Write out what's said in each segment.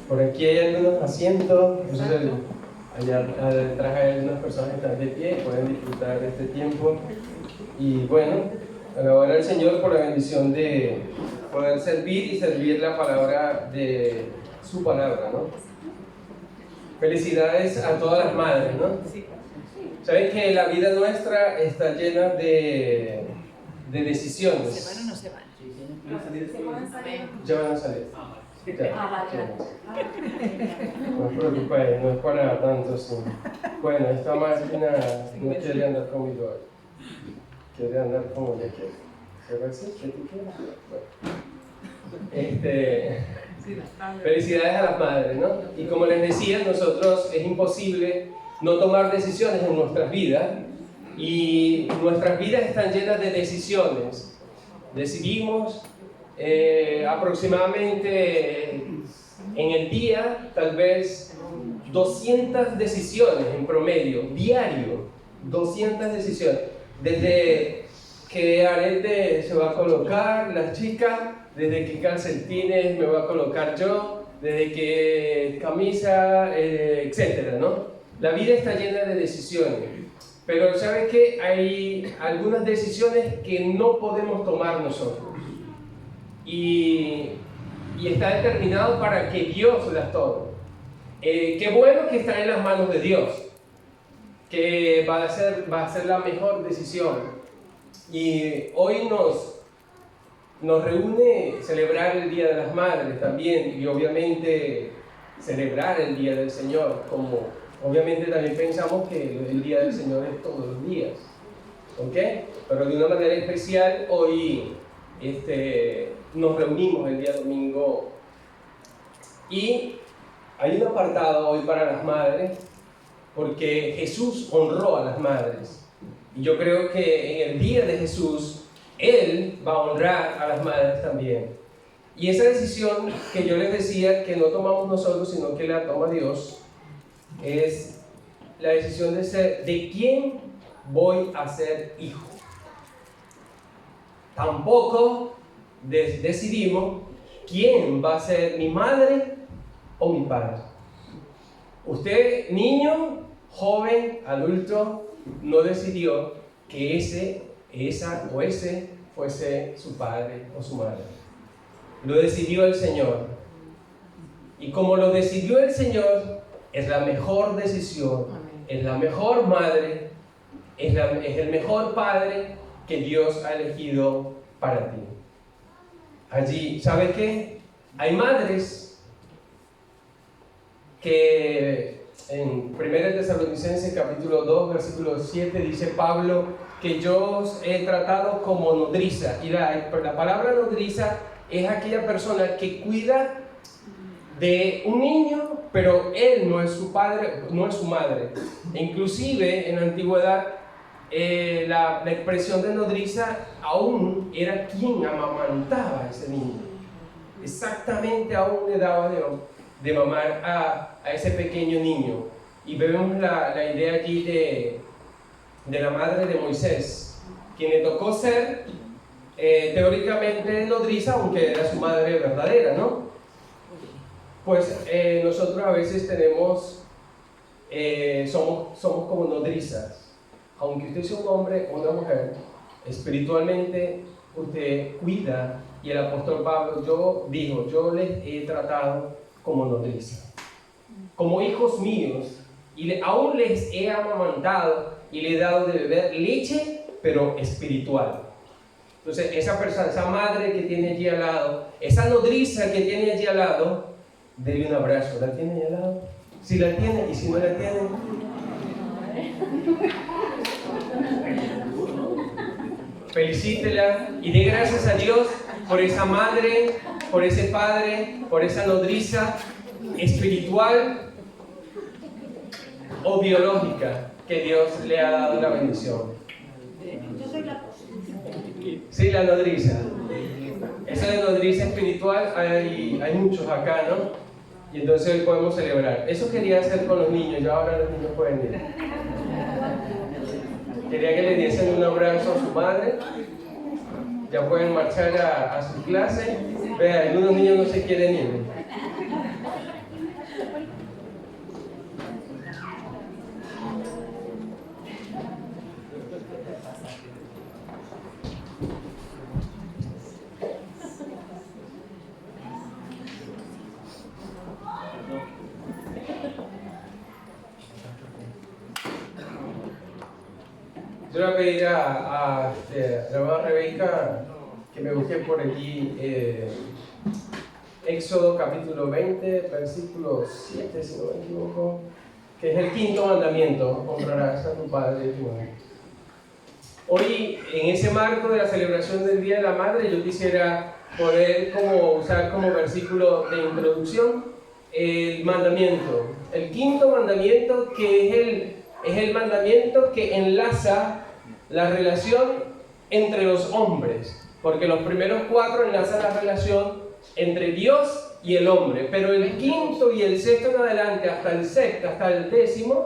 Por aquí hay algunos asientos. Allá detrás hay algunas personas que están de pie y pueden disfrutar de este tiempo. Y bueno, alabar al Señor por la bendición de poder servir y servir la palabra de su palabra, ¿no? Felicidades a todas las madres, ¿no? Saben que la vida nuestra está llena de decisiones. ¿Se van o no se van? Ya van a salir. No os preocupéis, no es para tanto, sí. Bueno, esta máquina no quiere andar conmigo hoy. Quiere andar como ella quiere. ¿Se va así? ¿Qué tú quieres? Felicidades a las madres, ¿no? Y como les decía, nosotros es imposible no tomar decisiones en nuestras vidas. Y nuestras vidas están llenas de decisiones. Decidimos aproximadamente en el día, tal vez 200 decisiones en promedio, diario, 200 decisiones. Desde qué arete se va a colocar la chica, desde qué calcetines me voy a colocar yo, desde qué camisa, etcétera, ¿no? La vida está llena de decisiones. Pero ¿sabes qué? Hay algunas decisiones que no podemos tomar nosotros. Y está determinado para que Dios las tome. Qué bueno que está en las manos de Dios, que va a ser la mejor decisión. Y hoy nos reúne celebrar el Día de las Madres también, y obviamente celebrar el Día del Señor, como obviamente también pensamos que el Día del Señor es todos los días, ¿ok? Pero de una manera especial hoy nos reunimos el día domingo y hay un apartado hoy para las madres porque Jesús honró a las madres y yo creo que en el día de Jesús Él va a honrar a las madres también. Y esa decisión que yo les decía que no tomamos nosotros sino que la toma Dios es la decisión de ser de quién voy a ser hijo. Tampoco decidimos quién va a ser mi madre o mi padre. Usted, niño, joven, adulto, no decidió que ese fuese su padre o su madre. Lo decidió el Señor. Y como lo decidió el Señor, es la mejor decisión, es la mejor madre, es el mejor padre que Dios ha elegido para ti. Allí, ¿sabe qué? Hay madres que en 1 Tesalonicenses capítulo 2, versículo 7 dice Pablo que yo os he tratado como nodriza. Y la palabra nodriza es aquella persona que cuida de un niño, pero él no es su padre, no es su madre. E inclusive en la antigüedad la expresión de nodriza aún era quien amamantaba a ese niño. Exactamente aún le daba de mamar a ese pequeño niño. Y vemos la idea allí de la madre de Moisés, quien le tocó ser teóricamente nodriza, aunque era su madre verdadera, ¿no? Pues nosotros a veces somos como nodrizas. Aunque usted sea un hombre o una mujer, espiritualmente usted cuida. Y el apóstol Pablo yo les he tratado como nodriza, como hijos míos, y aún les he amamantado y le he dado de beber leche, pero espiritual. Entonces esa persona, esa madre que tiene allí al lado, esa nodriza que tiene allí al lado, dele un abrazo. ¿La tiene allí al lado? Si la tiene, y si no la tiene, felicítela y dé gracias a Dios por esa madre, por ese padre, por esa nodriza espiritual o biológica que Dios le ha dado la bendición. Yo soy la Sí, la nodriza. Esa de nodriza espiritual hay muchos acá, ¿no? Y entonces hoy podemos celebrar. Eso quería hacer con los niños, ya ahora los niños pueden ir. Quería que le diesen un abrazo a su madre. Ya pueden marchar a su clase. Vean, algunos niños no se quieren ir. Yo le voy a pedir a la hermana Rebeca que me busque por allí Éxodo capítulo 20, versículo 7, si no me equivoco, que es el quinto mandamiento: honrarás a tu padre y a tu madre. Hoy, en ese marco de la celebración del Día de la Madre, yo quisiera poder usar como versículo de introducción el mandamiento, el quinto mandamiento, que es el mandamiento que enlaza la relación entre los hombres, porque los primeros 4 enlazan la relación entre Dios y el hombre, pero el quinto y el sexto en adelante, hasta el sexto, hasta el 10º,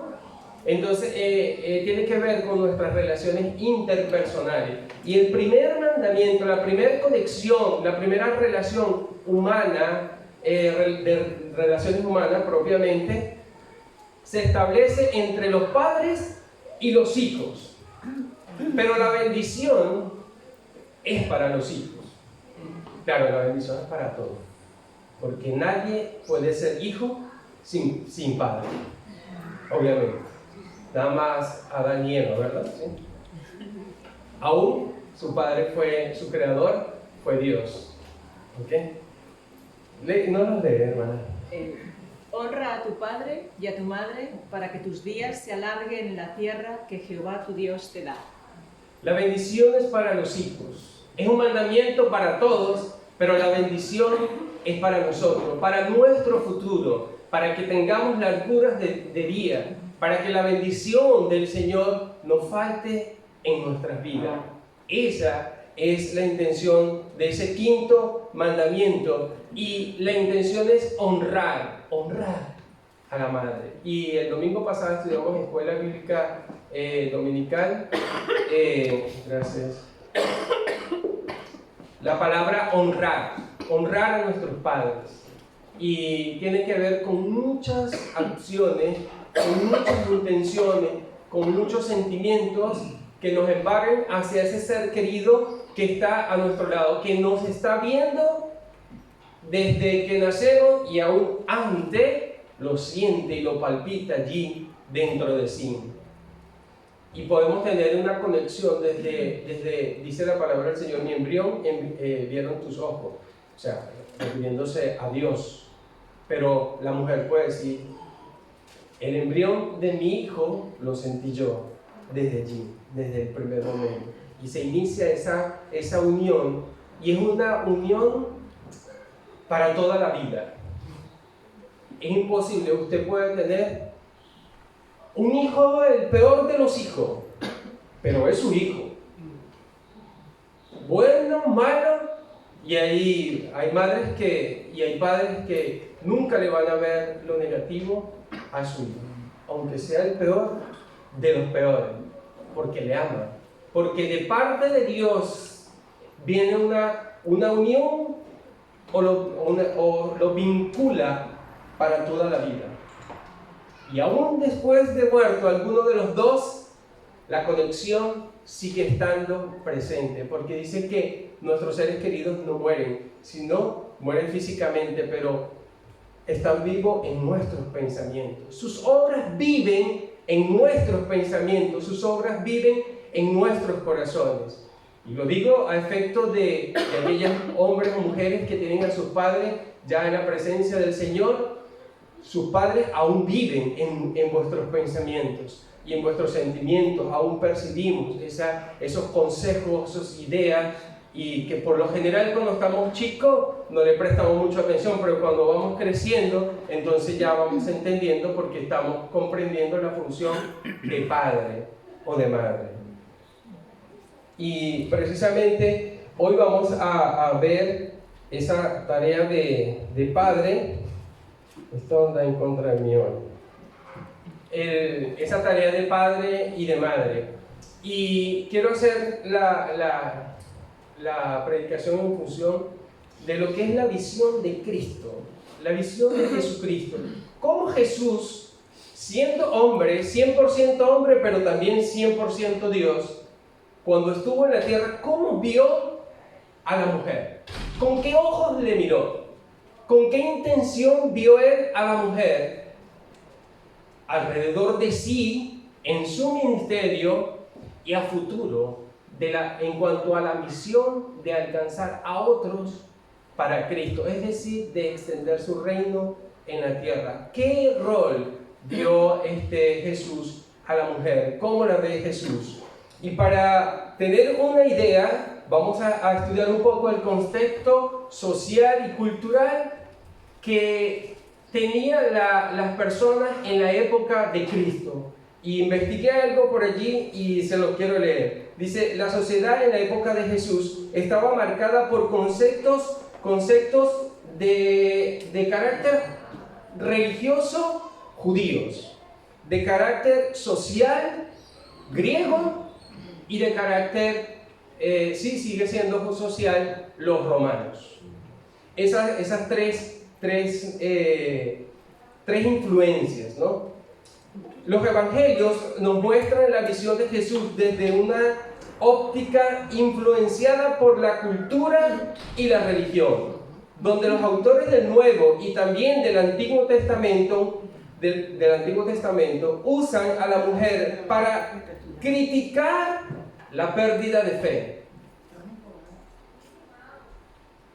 entonces tiene que ver con nuestras relaciones interpersonales. Y el primer mandamiento, la primera conexión, la primera relación humana, de relaciones humanas propiamente, se establece entre los padres y los hijos. Pero la bendición es para los hijos. Claro, la bendición es para todos, porque nadie puede ser hijo sin padre, obviamente. Nada más Adán y Eva, ¿verdad? ¿Sí? Aún su padre su creador fue Dios. ¿Ok? No los lee, hermana. Honra a tu padre y a tu madre para que tus días se alarguen en la tierra que Jehová tu Dios te da. La bendición es para los hijos. Es un mandamiento para todos, pero la bendición es para nosotros, para nuestro futuro, para que tengamos larguras de día, para que la bendición del Señor no falte en nuestras vidas. Esa es la intención de ese quinto mandamiento, y la intención es honrar a la madre. Y el domingo pasado estudiamos en Escuela Bíblica Dominical, gracias, la palabra honrar a nuestros padres, y tiene que ver con muchas acciones, con muchas intenciones, con muchos sentimientos que nos embarguen hacia ese ser querido que está a nuestro lado, que nos está viendo desde que nacemos y aún antes lo siente y lo palpita allí dentro de sí. Y podemos tener una conexión desde dice la palabra del Señor, mi embrión vieron tus ojos, o sea, refiriéndose a Dios. Pero la mujer puede decir, el embrión de mi hijo lo sentí yo desde allí, desde el primer momento. Y se inicia esa unión, y es una unión para toda la vida. Es imposible, usted puede tener un hijo, el peor de los hijos, pero es su hijo. Bueno, malo, y ahí hay madres y hay padres que nunca le van a ver lo negativo a su hijo, aunque sea el peor de los peores, porque le ama, porque de parte de Dios viene una unión o lo vincula para toda la vida. Y aún después de muerto alguno de los dos, la conexión sigue estando presente, porque dice que nuestros seres queridos no mueren, sino mueren físicamente, pero están vivos en nuestros pensamientos. Sus obras viven en nuestros pensamientos, sus obras viven en nuestros corazones. Y lo digo a efecto de aquellos hombres o mujeres que tienen a sus padres ya en la presencia del Señor. Sus padres aún viven en vuestros pensamientos y en vuestros sentimientos, aún percibimos esos consejos, esas ideas, y que por lo general cuando estamos chicos no le prestamos mucha atención, pero cuando vamos creciendo, entonces ya vamos entendiendo, porque estamos comprendiendo la función de padre o de madre. Y precisamente hoy vamos a ver esa tarea de padre. Esto anda en contra de mí hoy. Esa tarea de padre y de madre. Y quiero hacer la predicación en función de lo que es la visión de Cristo, la visión de Jesucristo. Cómo Jesús, siendo hombre, 100% hombre, pero también 100% Dios, cuando estuvo en la tierra, ¿cómo vio a la mujer? ¿Con qué ojos le miró? ¿Con qué intención vio él a la mujer alrededor de sí, en su ministerio, y a futuro en cuanto a la misión de alcanzar a otros para Cristo, es decir, de extender su reino en la tierra. ¿Qué rol dio Jesús a la mujer? ¿Cómo la ve Jesús? Y para tener una idea, vamos a estudiar un poco el contexto social y cultural que tenían las personas en la época de Cristo. Y investigué algo por allí y se los quiero leer. Dice, la sociedad en la época de Jesús estaba marcada por conceptos de carácter religioso judíos, de carácter social griego y de carácter, sigue siendo social, los romanos. Esas tres influencias, ¿no? Los evangelios nos muestran la visión de Jesús desde una óptica influenciada por la cultura y la religión, donde los autores del Nuevo y también del Antiguo Testamento, usan a la mujer para criticar la pérdida de fe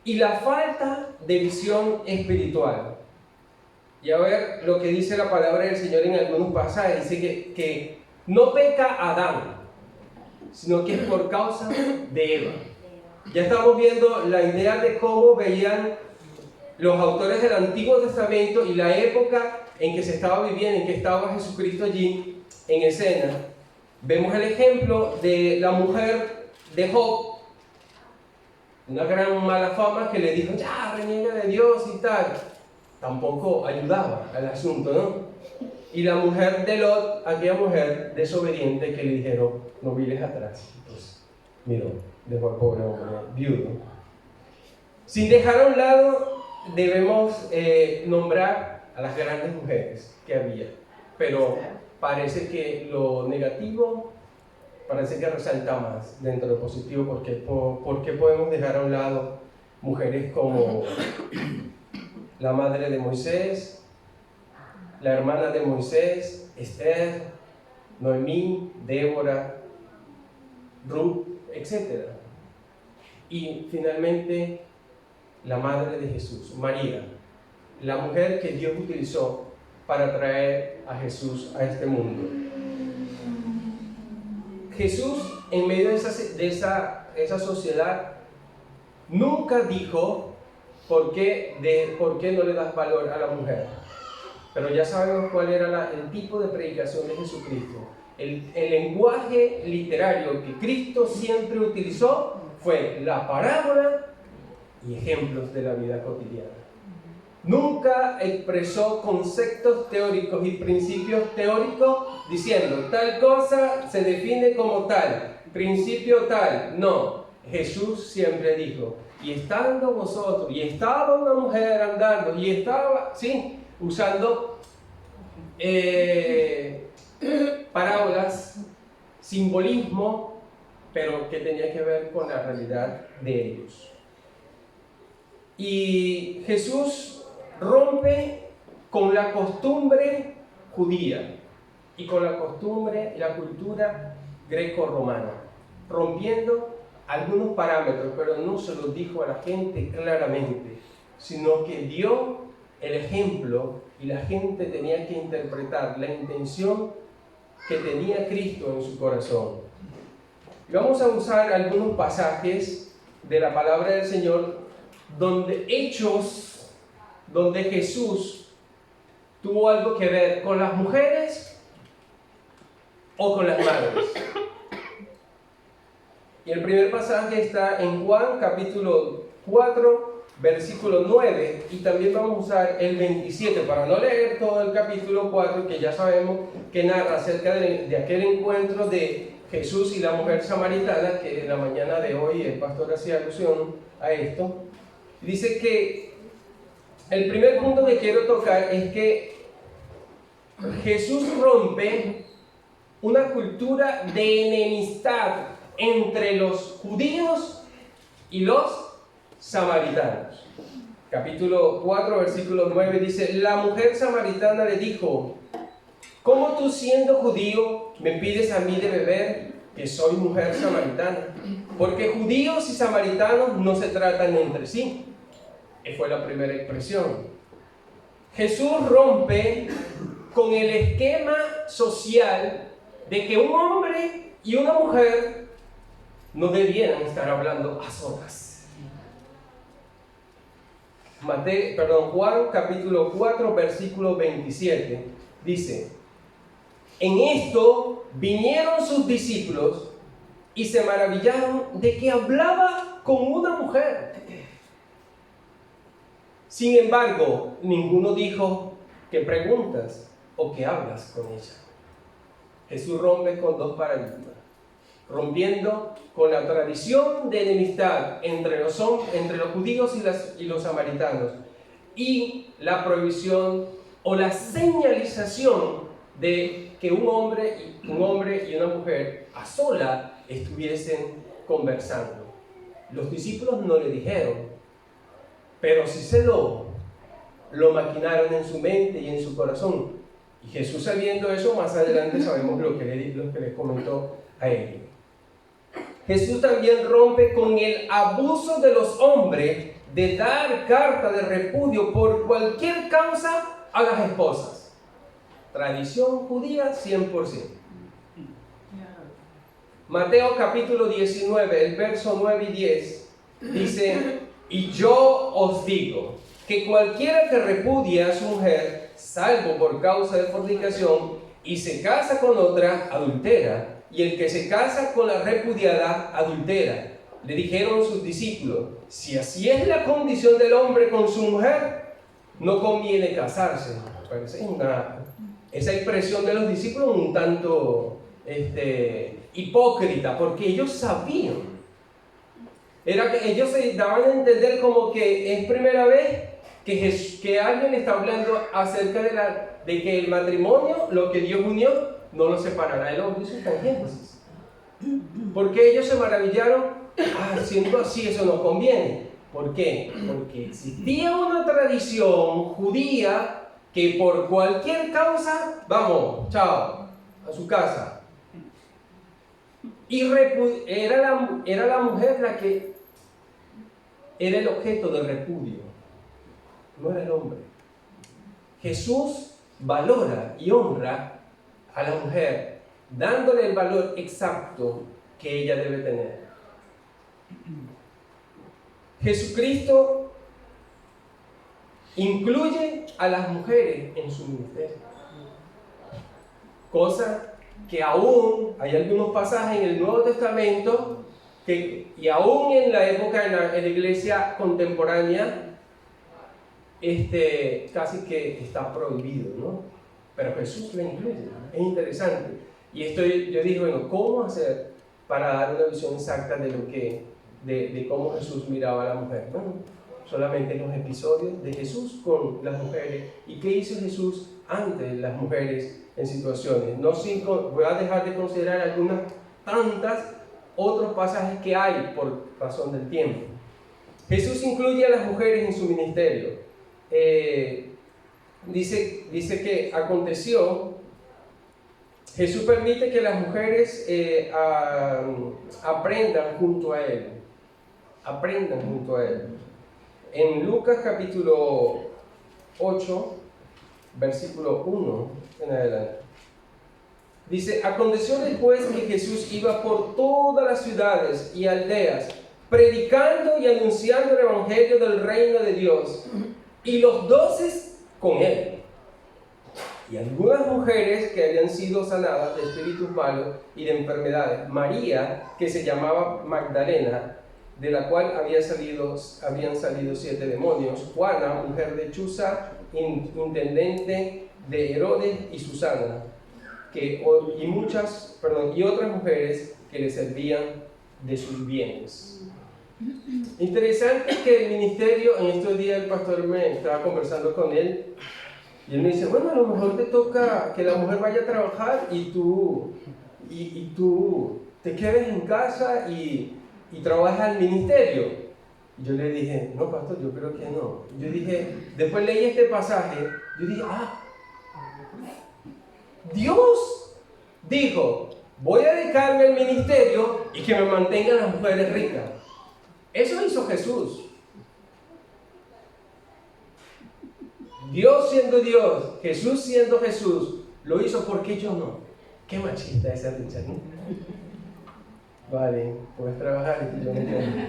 y la falta de visión espiritual. Y a ver lo que dice la palabra del Señor en algunos pasajes. Dice que no peca Adán, sino que es por causa de Eva. Ya estamos viendo la idea de cómo veían los autores del Antiguo Testamento y la época en que se estaba viviendo, en que estaba Jesucristo allí en escena. Vemos el ejemplo de la mujer de Job, una gran mala fama que le dijo, ya, reniega de Dios y tal. Tampoco ayudaba al asunto, ¿no? Y la mujer de Lot, aquella mujer desobediente que le dijeron, no mires atrás. Pues, miró, dejó al pobre hombre viudo. Sin dejar a un lado, debemos nombrar a las grandes mujeres que había. Pero parece que lo negativo, parece que resalta más dentro de lo positivo, porque podemos dejar a un lado mujeres como la madre de Moisés, la hermana de Moisés, Esther, Noemí, Débora, Ruth, etc. Y finalmente, la madre de Jesús, María, la mujer que Dios utilizó para traer a Jesús a este mundo. Jesús, en medio de esa sociedad, nunca dijo ¿por qué no le das valor a la mujer? Pero ya sabemos cuál era el tipo de predicación de Jesucristo. El lenguaje literario que Cristo siempre utilizó fue la parábola y ejemplos de la vida cotidiana. Nunca expresó conceptos teóricos y principios teóricos diciendo tal cosa se define como tal, principio tal. No, Jesús siempre dijo, y estando vosotros, y estaba una mujer andando, y estaba, sí, usando parábolas, simbolismo, pero que tenía que ver con la realidad de ellos. Y Jesús rompe con la costumbre judía y con la costumbre y la cultura greco-romana, rompiendo algunos parámetros, pero no se los dijo a la gente claramente, sino que dio el ejemplo y la gente tenía que interpretar la intención que tenía Cristo en su corazón. Y vamos a usar algunos pasajes de la palabra del Señor donde Jesús tuvo algo que ver con las mujeres o con las madres. Y el primer pasaje está en Juan capítulo 4, versículo 9, y también vamos a usar el 27, para no leer todo el capítulo 4, que ya sabemos que narra acerca de aquel encuentro de Jesús y la mujer samaritana, que en la mañana de hoy el pastor hacía alusión a esto. Dice que el primer punto que quiero tocar es que Jesús rompe una cultura de enemistad entre los judíos y los samaritanos. Capítulo 4, versículo 9 dice, la mujer samaritana le dijo, ¿cómo tú siendo judío me pides a mí de beber que soy mujer samaritana, porque judíos y samaritanos no se tratan entre sí. Esa fue la primera expresión. Jesús rompe con el esquema social de que un hombre y una mujer no debieran estar hablando a solas. Juan capítulo 4, versículo 27 dice: en esto vinieron sus discípulos y se maravillaron de que hablaba con una mujer. Sin embargo, ninguno dijo: ¿qué preguntas o qué hablas con ella? Jesús rompe con dos paradigmas, rompiendo con la tradición de enemistad entre los judíos y los samaritanos, y la prohibición o la señalización de que un hombre y una mujer a sola estuviesen conversando. Los discípulos no le dijeron, pero sí se lo maquinaron en su mente y en su corazón. Y Jesús, sabiendo eso, más adelante sabemos lo que les comentó a él. Jesús también rompe con el abuso de los hombres de dar carta de repudio por cualquier causa a las esposas. Tradición judía 100%. Mateo capítulo 19, el verso 9 y 10 dice: y yo os digo que cualquiera que repudia a su mujer, salvo por causa de fornicación, y se casa con otra, adultera, y el que se casa con la repudiada, adultera. Le dijeron sus discípulos: si así es la condición del hombre con su mujer, no conviene casarse. Esa expresión de los discípulos un tanto hipócrita, porque ellos sabían. Era que ellos se daban a entender como que es primera vez que alguien está hablando acerca de que el matrimonio, lo que Dios unió, no lo separará el hombre. Eso está en Génesis. Porque ellos se maravillaron: siendo así, eso no conviene. ¿Por qué? Porque existía una tradición judía que por cualquier causa, vamos, chao, a su casa. Y era la mujer la que era el objeto de repudio, no era el hombre. Jesús valora y honra a la mujer, dándole el valor exacto que ella debe tener. Jesucristo incluye a las mujeres en su ministerio, cosa que aún hay algunos pasajes en el Nuevo Testamento y aún en la época en la iglesia contemporánea casi que está prohibido, ¿no? Pero Jesús lo incluye. Es interesante. Y yo digo, bueno, ¿cómo hacer para dar una visión exacta de cómo Jesús miraba a la mujer? Bueno, solamente los episodios de Jesús con las mujeres y qué hizo Jesús ante las mujeres en situaciones. Voy a dejar de considerar algunas tantas otros pasajes que hay por razón del tiempo. Jesús incluye a las mujeres en su ministerio. Dice que aconteció, Jesús permite que las mujeres aprendan junto a Él. Aprendan junto a Él. En Lucas capítulo 8, versículo 1 en adelante. Dice: aconteció después que Jesús iba por todas las ciudades y aldeas, predicando y anunciando el evangelio del reino de Dios, y los 12 con él. Y algunas mujeres que habían sido sanadas de espíritus malos y de enfermedades. María, que se llamaba Magdalena, de la cual habían salido 7 demonios. Juana, mujer de Chuza, intendente de Herodes, y Susana, y otras mujeres que le servían de sus bienes. Interesante que el ministerio, en estos días el pastor me estaba conversando con él, y él me dice: bueno, a lo mejor te toca que la mujer vaya a trabajar y tú te quedes en casa y trabajas al ministerio. Y yo le dije: no, pastor, yo creo que no. Yo dije, después leí este pasaje, yo dije: Dios dijo voy a dedicarme al ministerio y que me mantengan las mujeres ricas. Eso hizo Jesús. Dios siendo Dios, Jesús siendo Jesús, lo hizo. porque yo no? Qué machista esa Richard, ¿no? Vale, puedes trabajar y yo no entiendo.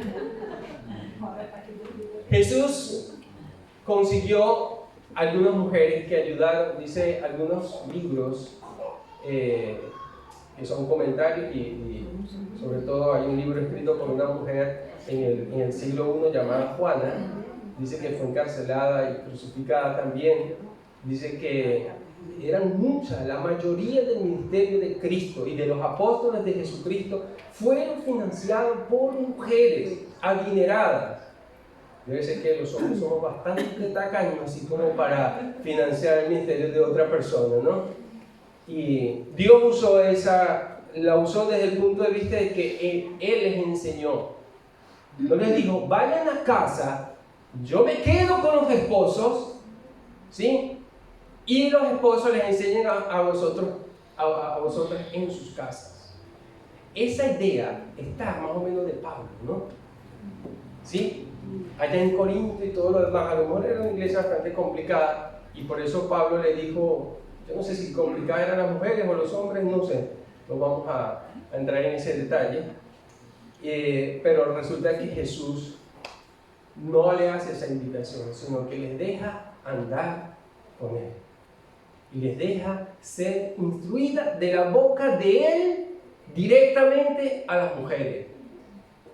Jesús consiguió algunas mujeres que ayudaron, dice algunos libros que son comentarios y sobre todo hay un libro escrito por una mujer en el siglo I llamada Juana. Dice que fue encarcelada y crucificada también. Dice que eran muchas, la mayoría del ministerio de Cristo y de los apóstoles de Jesucristo fueron financiados por mujeres adineradas. Debe ser que los hombres somos bastante tacaños, así como para financiar el ministerio de otra persona, ¿no? Y Dios la usó desde el punto de vista de que Él les enseñó. No les dijo, vayan a casa, yo me quedo con los esposos, ¿sí? Y los esposos les enseñan a vosotras en sus casas. Esa idea está más o menos de Pablo, ¿no? ¿Sí? Allá en Corinto y todo lo demás, a lo mejor era una iglesia bastante complicada y por eso Pablo le dijo, yo no sé si complicadas eran las mujeres o los hombres, no sé, no vamos a entrar en ese detalle, pero resulta que Jesús no le hace esa invitación, sino que les deja andar con Él y les deja ser instruida de la boca de Él directamente a las mujeres.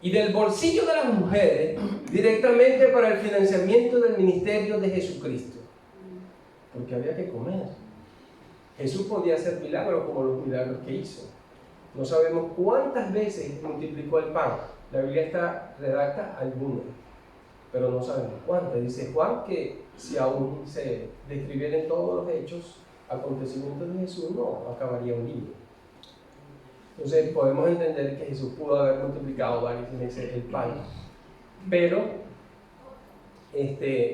Y del bolsillo de las mujeres directamente para el financiamiento del ministerio de Jesucristo. Porque había que comer. Jesús podía hacer milagros como los milagros que hizo. No sabemos cuántas veces multiplicó el pan. La Biblia redacta algunas, pero no sabemos cuántas. Dice Juan que si aún se describieran todos los hechos, acontecimientos de Jesús, no acabaría un libro. Entonces podemos entender que Jesús pudo haber multiplicado varias veces el pan, pero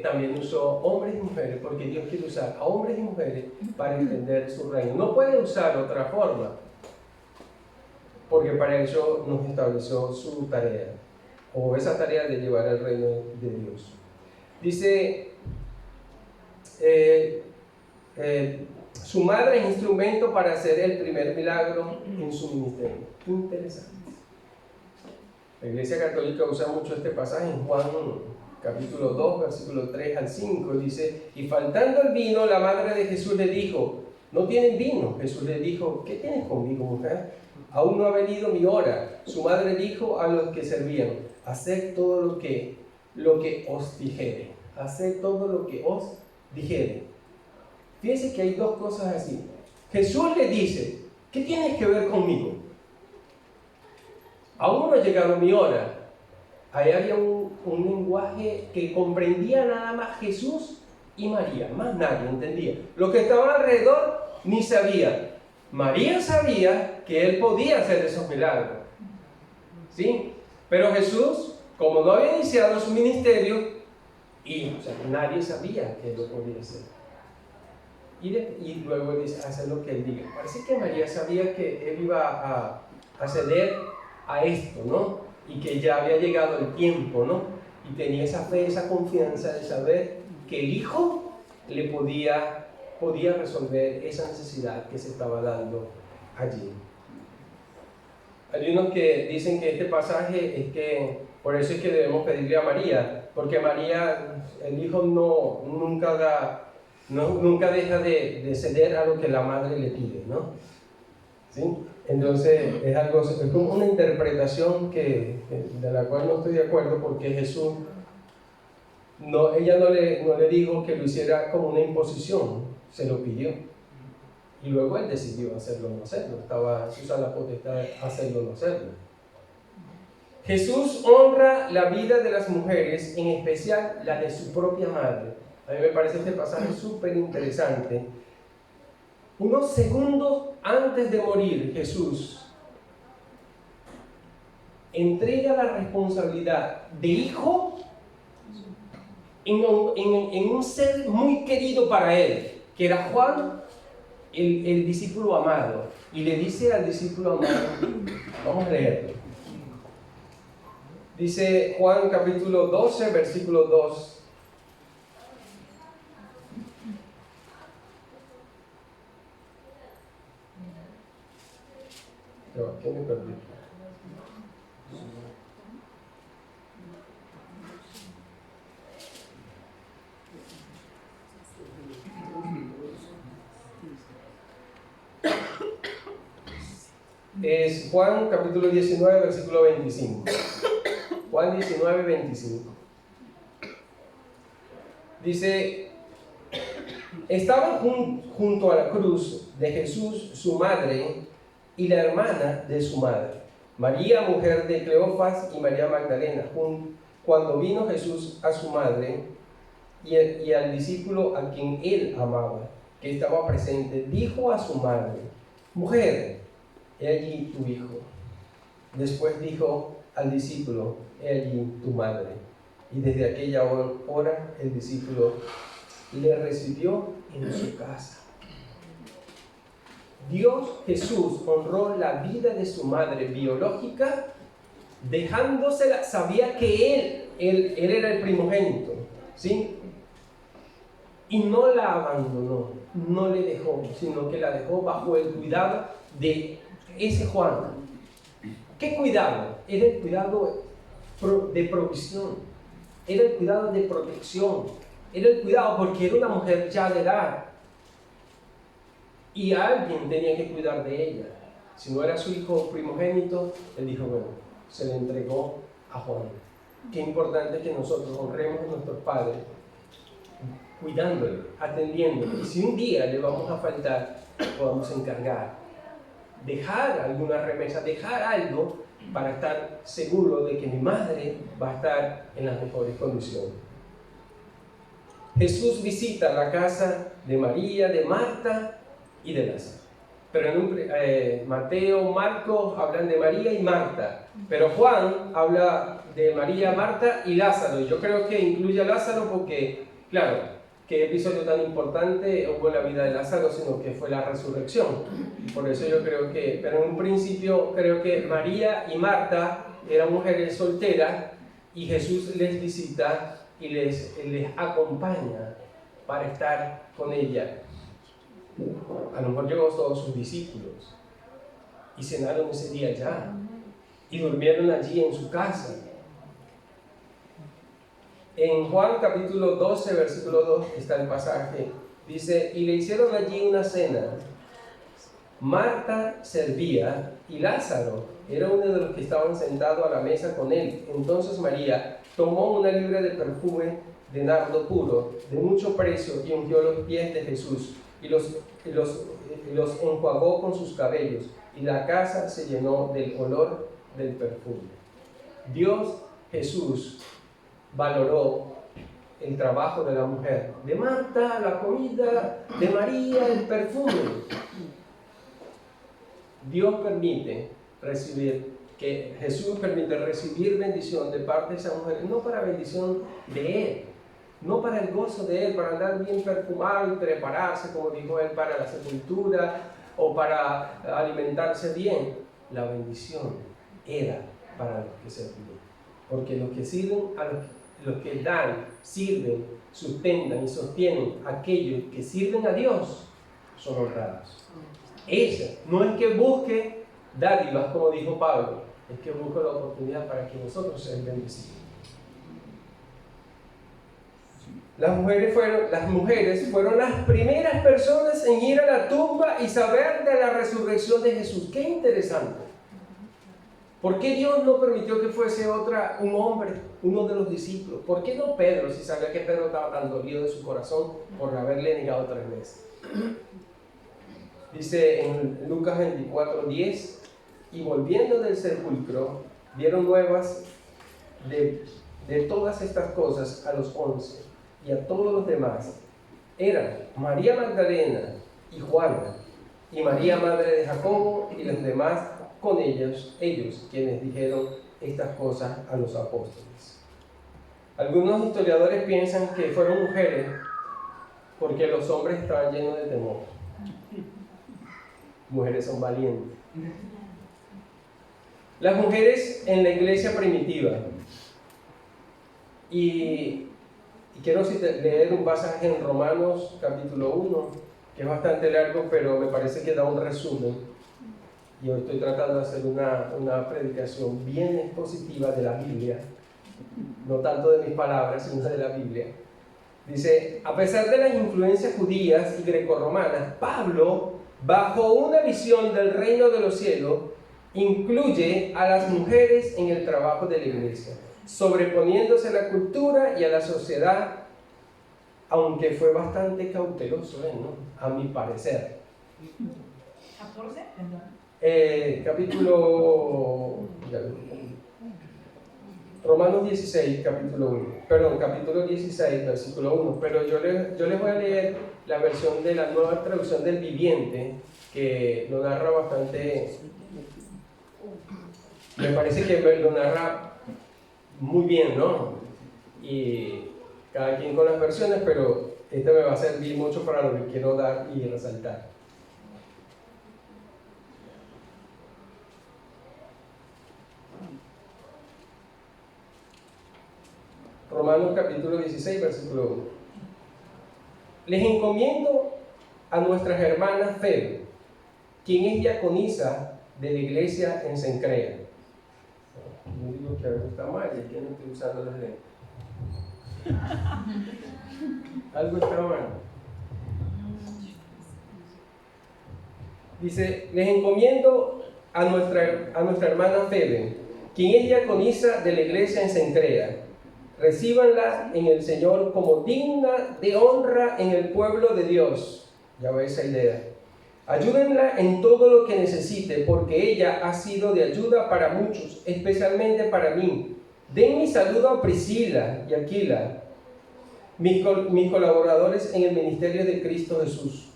también usó hombres y mujeres, porque Dios quiere usar a hombres y mujeres para extender su reino. No puede usar otra forma, porque para eso nos estableció su tarea, o esa tarea de llevar el reino de Dios. Dice, su madre es instrumento para hacer el primer milagro en su ministerio. Qué interesante. La Iglesia Católica usa mucho este pasaje en Juan capítulo 2, versículo 3 al 5. Dice, y faltando el vino, la madre de Jesús le dijo, ¿no tienen vino? Jesús le dijo, ¿qué tienes conmigo, mujer? Aún no ha venido mi hora. Su madre dijo a los que servían, haced todo lo que os dijere. Haced todo lo que os dijere. Fíjense que hay dos cosas así. Jesús le dice, ¿qué tienes que ver conmigo? Aún no ha llegado mi hora. Ahí había un lenguaje que comprendía nada más Jesús y María, más nadie entendía. Los que estaban alrededor ni sabían. María sabía que Él podía hacer esos milagros, ¿sí? Pero Jesús, como no había iniciado su ministerio, nadie sabía que Él lo podía hacer. Y luego dice, hacer lo que Él diga. Parece que María sabía que Él iba a ceder a esto, ¿no? Y que ya había llegado el tiempo, ¿no? Y tenía esa fe, esa confianza de saber que el Hijo le podía resolver esa necesidad que se estaba dando allí. Hay unos que dicen que este pasaje es que, por eso es que debemos pedirle a María, porque María, el Hijo nunca deja de ceder a lo que la madre le pide, ¿no? ¿Sí? Entonces es como una interpretación de la cual no estoy de acuerdo, porque Jesús, ella no le dijo que lo hiciera como una imposición, se lo pidió. Y luego Él decidió hacerlo o no hacerlo, se usa la potestad de hacerlo o no hacerlo. Jesús honra la vida de las mujeres, en especial la de su propia madre. A mí me parece este pasaje súper interesante. Unos segundos antes de morir, Jesús entrega la responsabilidad de hijo en un ser muy querido para Él, que era Juan el discípulo amado, y le dice al discípulo amado, vamos a leerlo. Dice Juan capítulo 12, versículo 2. ¿Qué me perdí? Es Juan capítulo 19, versículo 25. Juan 19, 25. Dice, estaban junto a la cruz de Jesús su madre y la hermana de su madre, María, mujer de Cleofas, y María Magdalena. Cuando vino Jesús a su madre y al discípulo a quien él amaba, que estaba presente, dijo a su madre, mujer, he allí tu hijo. Después dijo al discípulo, he allí tu madre. Y desde aquella hora el discípulo le recibió en su casa. Dios Jesús honró la vida de su madre biológica, dejándosela, sabía que él era el primogénito, ¿sí? Y no la abandonó, no le dejó, sino que la dejó bajo el cuidado de ese Juan. ¿Qué cuidado? Era el cuidado de provisión, era el cuidado de protección, era el cuidado porque era una mujer ya de edad y alguien tenía que cuidar de ella. Si no era su hijo primogénito, él dijo, bueno, se le entregó a Juan. Qué importante es que nosotros honremos a nuestros padres cuidándole, atendiéndole. Y si un día le vamos a faltar, podamos encargar, dejar alguna remesa, dejar algo para estar seguro de que mi madre va a estar en las mejores condiciones. Jesús visita la casa de María, de Marta y de Lázaro. Pero en Mateo, Marcos hablan de María y Marta, pero Juan habla de María, Marta y Lázaro. Y yo creo que incluye a Lázaro porque, claro, qué episodio tan importante hubo en la vida de Lázaro, sino que fue la resurrección. Por eso yo creo que, pero en un principio creo que María y Marta eran mujeres solteras y Jesús les visita y les acompaña para estar con ella. A lo mejor llegó todos sus discípulos y cenaron ese día ya y durmieron allí en su casa. En Juan capítulo 12, versículo 2 está el pasaje. Dice, y le hicieron allí una cena. Marta servía y Lázaro era uno de los que estaban sentados a la mesa con él. Entonces María tomó una libra de perfume de nardo puro, de mucho precio, y ungió los pies de Jesús y los enjuagó con sus cabellos, y la casa se llenó del olor del perfume. Dios Jesús valoró el trabajo de la mujer, de Marta, la comida, de María, el perfume. Dios permite que Jesús permite recibir bendición de parte de esa mujer, no para bendición de Él, no para el gozo de Él, para andar bien perfumado y prepararse, como dijo Él, para la sepultura o para alimentarse bien. La bendición era para los que servían, porque los que sirven, los que dan, sirven, sustentan y sostienen a aquellos que sirven a Dios, son honrados. Ella no es que busque dádivas, como dijo Pablo, es que busque la oportunidad para que nosotros seamos bendecidos. Las mujeres fueron las primeras personas en ir a la tumba y saber de la resurrección de Jesús. ¡Qué interesante! ¿Por qué Dios no permitió que fuese un hombre, uno de los discípulos? ¿Por qué no Pedro, si sabía que Pedro estaba tan dolido de su corazón por haberle negado 3 veces? Dice en Lucas 24:10, y volviendo del sepulcro, dieron nuevas de todas estas cosas a los 11 y a todos los demás. Eran María Magdalena y Juana, y María madre de Jacobo, y los demás con ellos quienes dijeron estas cosas a los apóstoles. Algunos historiadores piensan que fueron mujeres porque los hombres estaban llenos de temor. Mujeres son valientes. Las mujeres en la iglesia primitiva. Y quiero leer un pasaje en Romanos capítulo 1, que es bastante largo, pero me parece que da un resumen. Y hoy estoy tratando de hacer una predicación bien expositiva de la Biblia, no tanto de mis palabras, sino de la Biblia. Dice, a pesar de las influencias judías y grecorromanas, Pablo, bajo una visión del reino de los cielos, incluye a las mujeres en el trabajo de la iglesia, sobreponiéndose a la cultura y a la sociedad, aunque fue bastante cauteloso, ¿no? A mi parecer. 14, Capítulo Romanos 16, capítulo 16, versículo 1, pero yo les voy a leer la versión de la Nueva Traducción del Viviente, que lo narra bastante, me parece que lo narra muy bien, ¿no? Y cada quien con las versiones, pero esta me va a servir mucho para lo que quiero dar y resaltar. Romanos capítulo 16, versículo 1. Les encomiendo a nuestras hermanas Febe, quien es diaconisa de la iglesia en Cencrea. No digo que algo está mal, es que no estoy usando las lentes. Algo está mal. Dice, les encomiendo a nuestra hermana Febe, quien es diaconisa de la iglesia en Cencrea. Recíbanla en el Señor como digna de honra en el pueblo de Dios. Ya ve esa idea. Ayúdenla en todo lo que necesite, porque ella ha sido de ayuda para muchos, especialmente para mí. Den mi saludo a Priscila y Aquila, mis colaboradores en el ministerio de Cristo Jesús.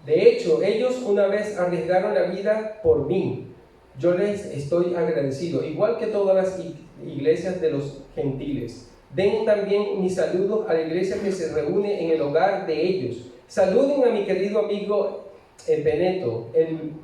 De hecho, ellos una vez arriesgaron la vida por mí. Yo les estoy agradecido, igual que todas las iglesias de los gentiles. Den también mis saludos a la iglesia que se reúne en el hogar de ellos. Saluden a mi querido amigo Epeneto.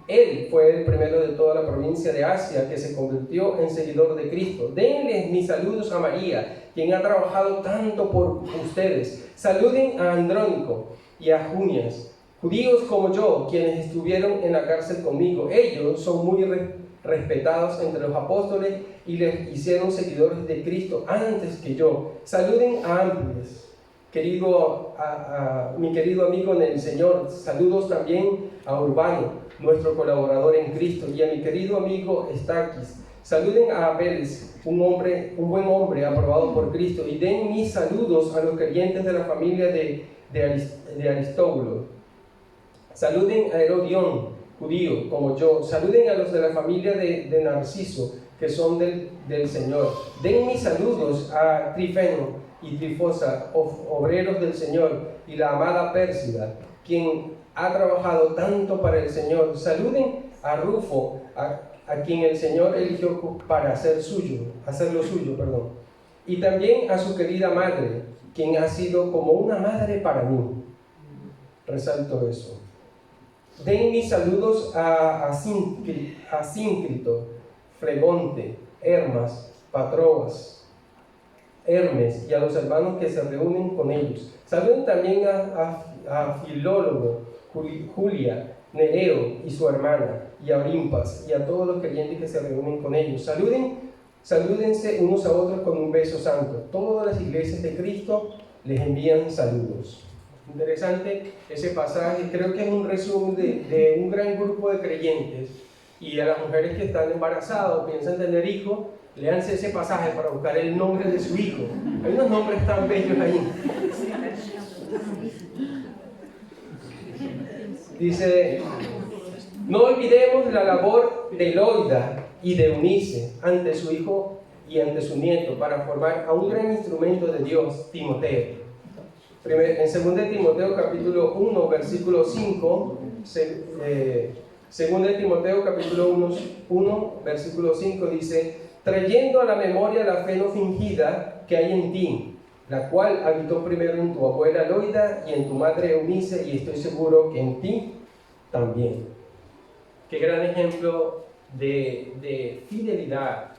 Él fue el primero de toda la provincia de Asia que se convirtió en seguidor de Cristo. Denles mis saludos a María, quien ha trabajado tanto por ustedes. Saluden a Andrónico y a Junias, judíos como yo, quienes estuvieron en la cárcel conmigo. Ellos son muy respetados entre los apóstoles y les hicieron seguidores de Cristo antes que yo. Saluden a Amplias, mi querido amigo en el Señor. Saludos también a Urbano, nuestro colaborador en Cristo, y a mi querido amigo Estaquis. Saluden a Apeles, un buen hombre aprobado por Cristo, y den mis saludos a los creyentes de la familia de Aristóbulo. Saluden a Herodión, judío como yo. Saluden a los de la familia de Narciso, que son del Señor. Den mis saludos a Trifeno y Trifosa, obreros del Señor, y la amada Pérsida, quien ha trabajado tanto para el Señor. Saluden a Rufo, a quien el Señor eligió para hacerlo suyo. Y también a su querida madre, quien ha sido como una madre para mí. Resalto eso. Den mis saludos a Síncrito, Fregonte, Hermas, Patrobas, Hermes, y a los hermanos que se reúnen con ellos. Saluden también a Filólogo, Julia, Nereo y su hermana, y a Olimpas, y a todos los creyentes que se reúnen con ellos. Salúdense unos a otros con un beso santo. Todas las iglesias de Cristo les envían saludos. Interesante ese pasaje, creo que es un resumen de un gran grupo de creyentes. Y a las mujeres que están embarazadas o piensan tener hijos, léanse ese pasaje para buscar el nombre de su hijo. Hay unos nombres tan bellos ahí. Dice, no olvidemos la labor de Loida y de Eunice ante su hijo y ante su nieto para formar a un gran instrumento de Dios, Timoteo. En 2 Timoteo capítulo 1, versículo 5, 2 Timoteo capítulo 1, versículo 5 dice, trayendo a la memoria la fe no fingida que hay en ti, la cual habitó primero en tu abuela Loida y en tu madre Eunice, y estoy seguro que en ti también. Qué gran ejemplo de fidelidad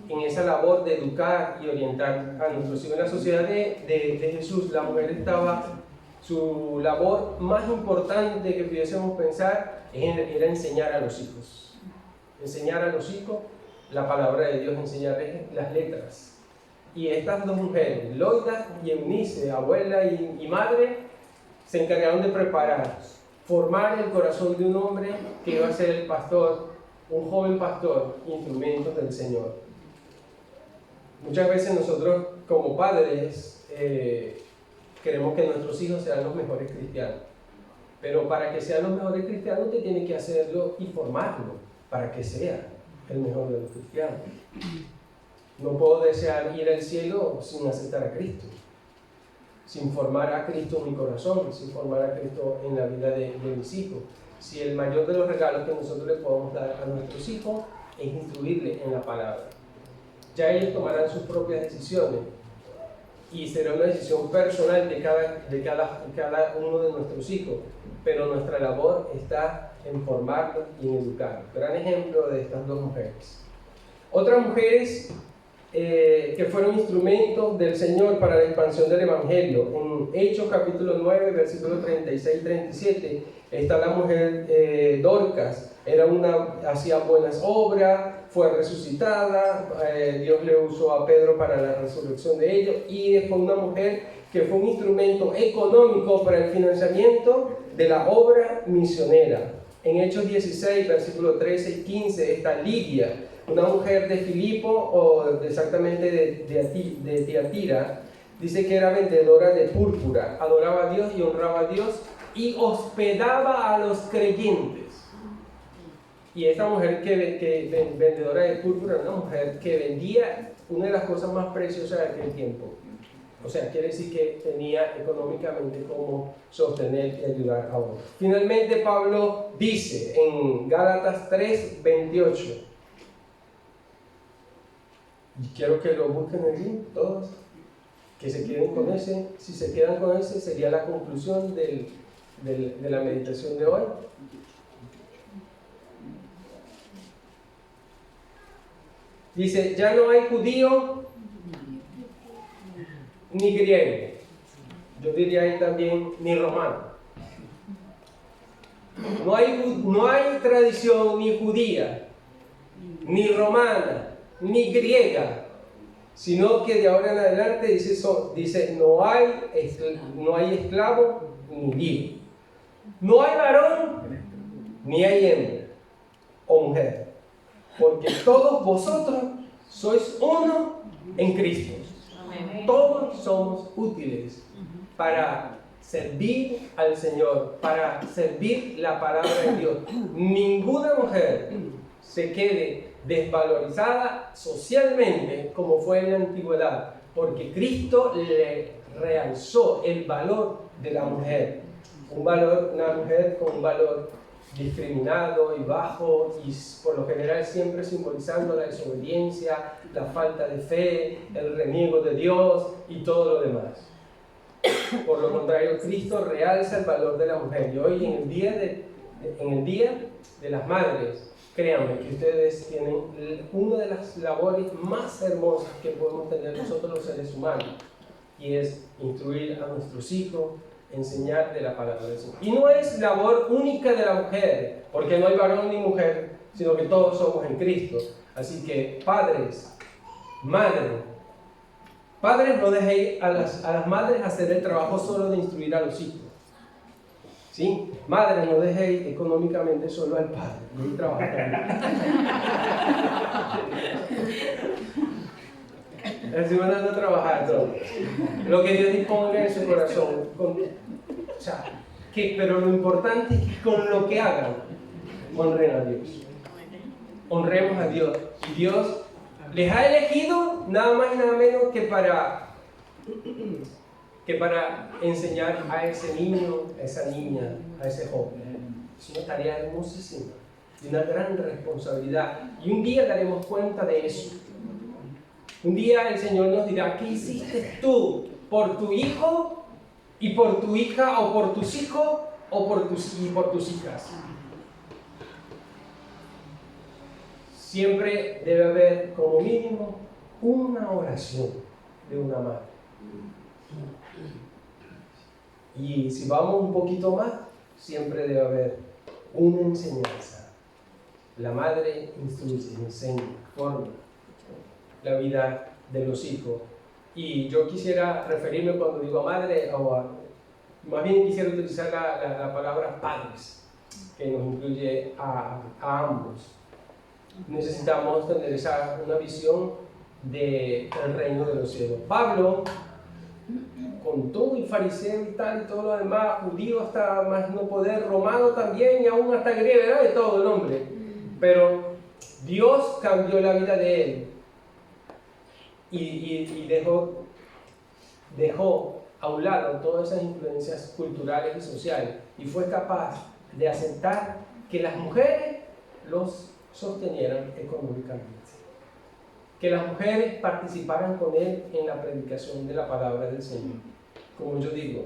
en esa labor de educar y orientar a nuestros hijos. En la sociedad de Jesús, la mujer estaba, su labor más importante que pudiésemos pensar era enseñar a los hijos. Enseñar a los hijos la palabra de Dios, enseñarles las letras. Y estas dos mujeres, Loida y Eunice, abuela y madre, se encargaron de preparar, formar el corazón de un hombre que iba a ser el pastor, un joven pastor, instrumentos del Señor. Muchas veces nosotros como padres queremos que nuestros hijos sean los mejores cristianos, pero para que sean los mejores cristianos usted tiene que hacerlo y formarlo para que sea el mejor de los cristianos. No puedo desear ir al cielo sin aceptar a Cristo, sin formar a Cristo en mi corazón, sin formar a Cristo en la vida de mis hijos. Si el mayor de los regalos que nosotros le podemos dar a nuestros hijos es instruirle en la palabra. Ya ellos tomarán sus propias decisiones y será una decisión personal de cada uno de nuestros hijos, pero nuestra labor está en formarlos y en educarlos. Gran ejemplo de estas dos mujeres. Otras mujeres que fueron instrumentos del Señor para la expansión del Evangelio. En Hechos capítulo 9, versículos 36 y 37, está la mujer Dorcas. Hacía buenas obras, fue resucitada, Dios le usó a Pedro para la resurrección de ellos, y fue una mujer que fue un instrumento económico para el financiamiento de la obra misionera. En Hechos 16, versículos 13 y 15, está Lidia, una mujer de Filipo, o exactamente de Tiatira. Dice que era vendedora de púrpura, adoraba a Dios y honraba a Dios y hospedaba a los creyentes. Y esta mujer vendedora de púrpura era una mujer que vendía una de las cosas más preciosas de aquel tiempo. O sea, quiere decir que tenía económicamente cómo sostener y ayudar a otros. Finalmente, Pablo dice en Gálatas 3:28, y quiero que lo busquen allí todos, que se queden con ese. Si se quedan con ese, sería la conclusión de la meditación de hoy. Dice, ya no hay judío ni griego, yo diría ahí también ni romano. No hay tradición ni judía, ni romana, ni griega, sino que de ahora en adelante dice no hay esclavo ni libre, no hay varón ni hay hembra o mujer, porque todos vosotros sois uno en Cristo. Todos somos útiles para servir al Señor, para servir la palabra de Dios. Ninguna mujer se quede desvalorizada socialmente como fue en la antigüedad, porque Cristo le realzó el valor de la mujer. Una mujer con un valor discriminado y bajo, y por lo general siempre simbolizando la desobediencia, la falta de fe, el reniego de Dios y todo lo demás. Por lo contrario, Cristo realza el valor de la mujer. Y hoy en el día de las madres, créanme que ustedes tienen una de las labores más hermosas que podemos tener nosotros los seres humanos, y es instruir a nuestros hijos, enseñar de la palabra de Dios. Y no es labor única de la mujer, porque no hay varón ni mujer, sino que todos somos en Cristo. Así que padres, madres, no dejéis a las madres hacer el trabajo solo de instruir a los hijos. ¿Sí? Madres, no dejéis económicamente solo al padre, de trabajar. Así van a trabajar todos. Lo que Dios disponga en su corazón. Pero lo importante es que con lo que hagan, honren a Dios. Honremos a Dios. Y Dios les ha elegido nada más y nada menos que para enseñar a ese niño, a esa niña, a ese joven. Es una tarea hermosísima y una gran responsabilidad. Y un día daremos cuenta de eso. Un día el Señor nos dirá, ¿qué hiciste tú por tu hijo y por tu hija, o por tus hijos, o por tus hijas. Siempre debe haber como mínimo una oración de una madre. Y si vamos un poquito más, siempre debe haber una enseñanza. La madre instruye, enseña, forma la vida de los hijos. Y yo quisiera referirme cuando digo madre, más bien quisiera utilizar la palabra padres, que nos incluye a ambos. Necesitamos tener una visión del reino de los cielos. Pablo, con todo y fariseo y tal y todo lo demás, judío hasta más no poder, romano también y aún hasta griego, era de todo el hombre. Pero Dios cambió la vida de él y dejó a un lado todas esas influencias culturales y sociales y fue capaz de aceptar que las mujeres los sostenieran económicamente, que las mujeres participaran con él en la predicación de la palabra del Señor. Como yo digo,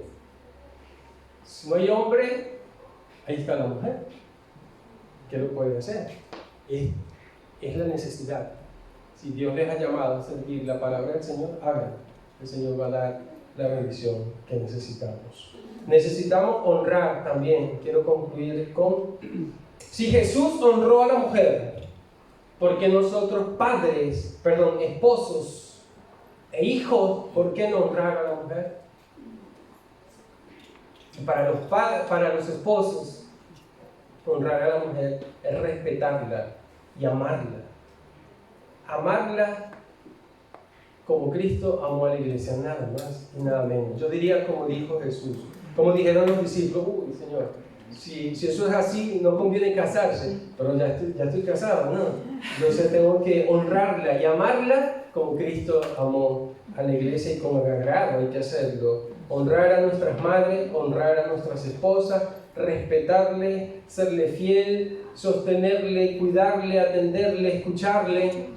si no hay hombre, ahí está la mujer. ¿Qué lo puede hacer? Es la necesidad. Si Dios les ha llamado a servir la palabra del Señor, háganlo. El Señor va a dar la bendición que necesitamos. Necesitamos honrar también. Quiero concluir con: si Jesús honró a la mujer, ¿por qué nosotros esposos e hijos, por qué no honrar a la mujer? Para los esposos, honrar a la mujer es respetarla y amarla. Amarla como Cristo amó a la iglesia, nada más y nada menos. Yo diría como dijo Jesús, como dijeron los discípulos: uy, Señor, si eso es así, no conviene casarse, pero ya estoy casado, ¿no? Entonces tengo que honrarla y amarla como Cristo amó a la iglesia y como agrado hay que hacerlo. Honrar a nuestras madres, honrar a nuestras esposas, respetarle, serle fiel, sostenerle, cuidarle, atenderle, escucharle.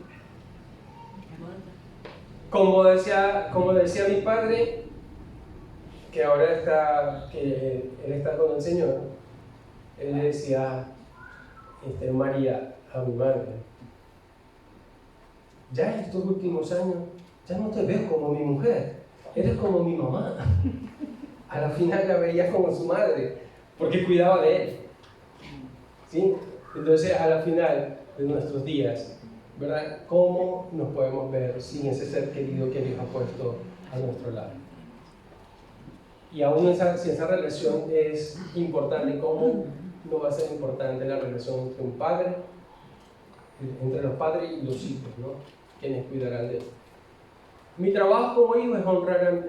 Como decía mi padre, que ahora él está con el Señor, él le decía, María, a mi madre: ya en estos últimos años, ya no te veo como mi mujer, eres como mi mamá. A la final la veía como su madre, porque cuidaba de él. ¿Sí? Entonces, a la final de nuestros días, ¿verdad? ¿Cómo nos podemos ver sin ese ser querido que Dios ha puesto a nuestro lado? Y aún si esa relación es importante, ¿cómo no va a ser importante la relación entre los padres y los hijos, ¿no? Quienes cuidarán de él? Mi trabajo como hijo es honrar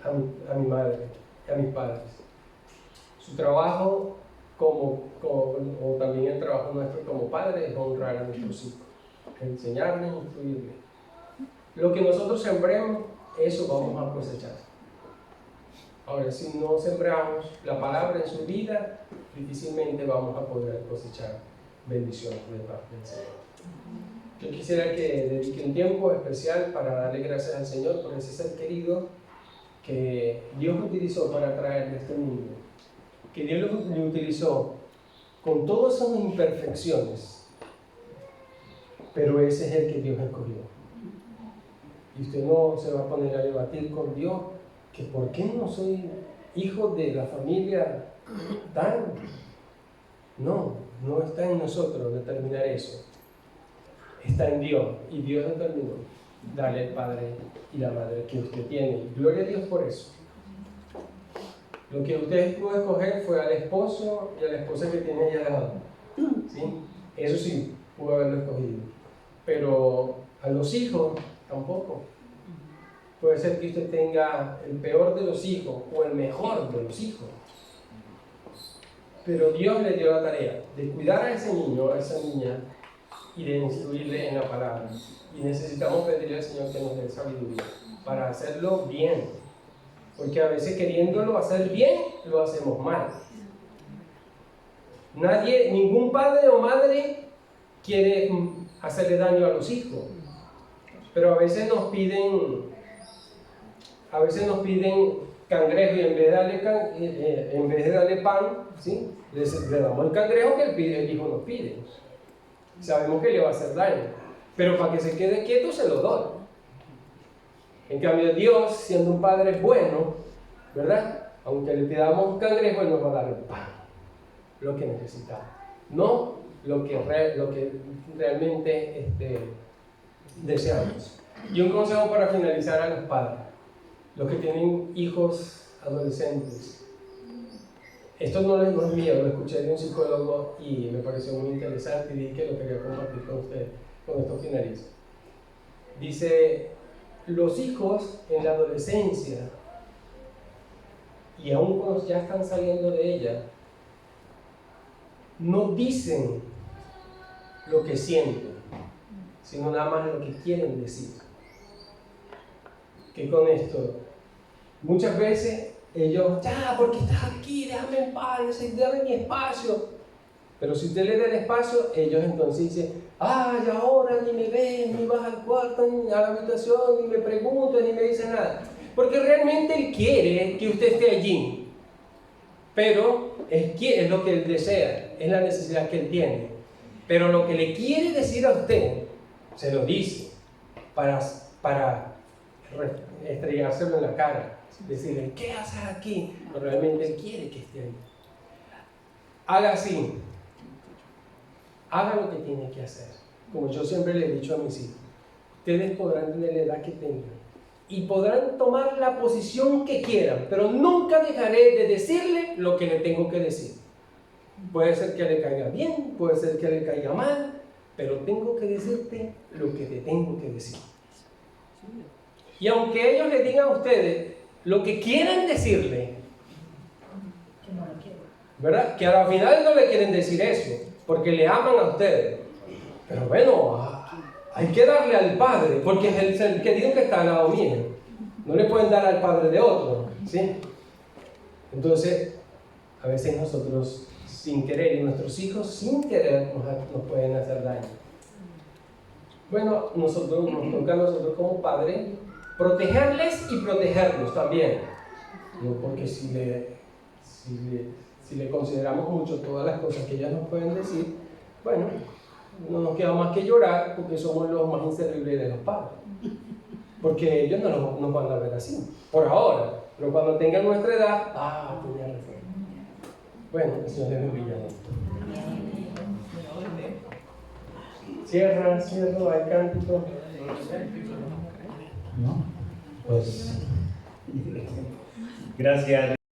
a mi madre, a mis padres. Su trabajo o también el trabajo nuestro como padres es honrar a nuestros hijos, enseñarles, instruirles. Lo que nosotros sembremos, eso vamos a cosechar. Ahora, si no sembramos la palabra en su vida, difícilmente vamos a poder cosechar bendiciones de parte del Señor. Yo quisiera que dedique un tiempo especial para darle gracias al Señor por ese ser querido que Dios utilizó para traerle a este mundo, que Dios lo utilizó con todas sus imperfecciones, pero ese es el que Dios escogió. Y usted no se va a poner a debatir con Dios que por qué no soy hijo de la familia tal. No está en nosotros determinar eso. Está en Dios, y Dios determinó darle el padre y la madre que usted tiene. Y gloria a Dios por eso. Lo que usted pudo escoger fue al esposo y a la esposa que tiene allá al lado. ¿Sí? Eso sí, pudo haberlo escogido. Pero a los hijos tampoco. Puede ser que usted tenga el peor de los hijos o el mejor de los hijos. Pero Dios le dio la tarea de cuidar a ese niño o a esa niña y de instruirle en la palabra. Y necesitamos pedirle al Señor que nos dé sabiduría para hacerlo bien. Porque a veces queriéndolo hacer bien, lo hacemos mal. Ningún padre o madre quiere hacerle daño a los hijos. Pero a veces nos piden cangrejo y en vez de darle pan, ¿sí? le damos el cangrejo que el hijo nos pide. Sabemos que le va a hacer daño, pero para que se quede quieto se lo doy. En cambio, Dios, siendo un padre bueno, ¿verdad? Aunque le pidamos un cangrejo, Él nos va a dar el pan, lo que necesitamos, no lo que realmente deseamos. Y un consejo para finalizar a los padres, los que tienen hijos adolescentes. Esto no es mío, lo escuché de un psicólogo y me pareció muy interesante y dije que lo quería compartir con ustedes. Con esto finalizo. Dice, los hijos en la adolescencia y aún cuando ya están saliendo de ella, no dicen lo que sienten, sino nada más lo que quieren decir. Que con esto, muchas veces ellos, ya, porque estás aquí, déjame en paz, dame mi espacio. Pero si usted le da el espacio, ellos entonces dicen, ay, ahora ni me ves, ni vas al cuarto, ni a la habitación, ni me preguntas, ni me dices nada. Porque realmente Él quiere que usted esté allí. Pero es lo que Él desea, es la necesidad que Él tiene. Pero lo que le quiere decir a usted, se lo dice para estrellárselo en la cara. Decirle, ¿qué haces aquí? Pero realmente Él quiere que esté ahí. Haga así. Haga lo que tiene que hacer. Como yo siempre le he dicho a mis hijos, ustedes podrán tener la edad que tengan y podrán tomar la posición que quieran, pero nunca dejaré de decirle lo que le tengo que decir. Puede ser que le caiga bien, puede ser que le caiga mal, pero tengo que decirte lo que te tengo que decir. Y aunque ellos le digan a ustedes lo que quieran decirle, ¿verdad? Que al final no le quieren decir eso, porque le aman a ustedes. Pero bueno, hay que darle al Padre, porque es el querido que está al lado mío. No le pueden dar al Padre de otro, ¿sí? Entonces, a veces nosotros, sin querer, y nuestros hijos, sin querer, nos pueden hacer daño. Bueno, nos toca a nosotros como padres protegerles y protegernos también. ¿No? Porque si le consideramos mucho todas las cosas que ellas nos pueden decir, bueno, no nos queda más que llorar porque somos los más inservibles de los padres. Porque ellos no nos van a ver así, por ahora. Pero cuando tengan nuestra edad, tenía razón. Bueno, el Señor les bendiga. Cierra, hay cántico. ¿No? Pues, gracias.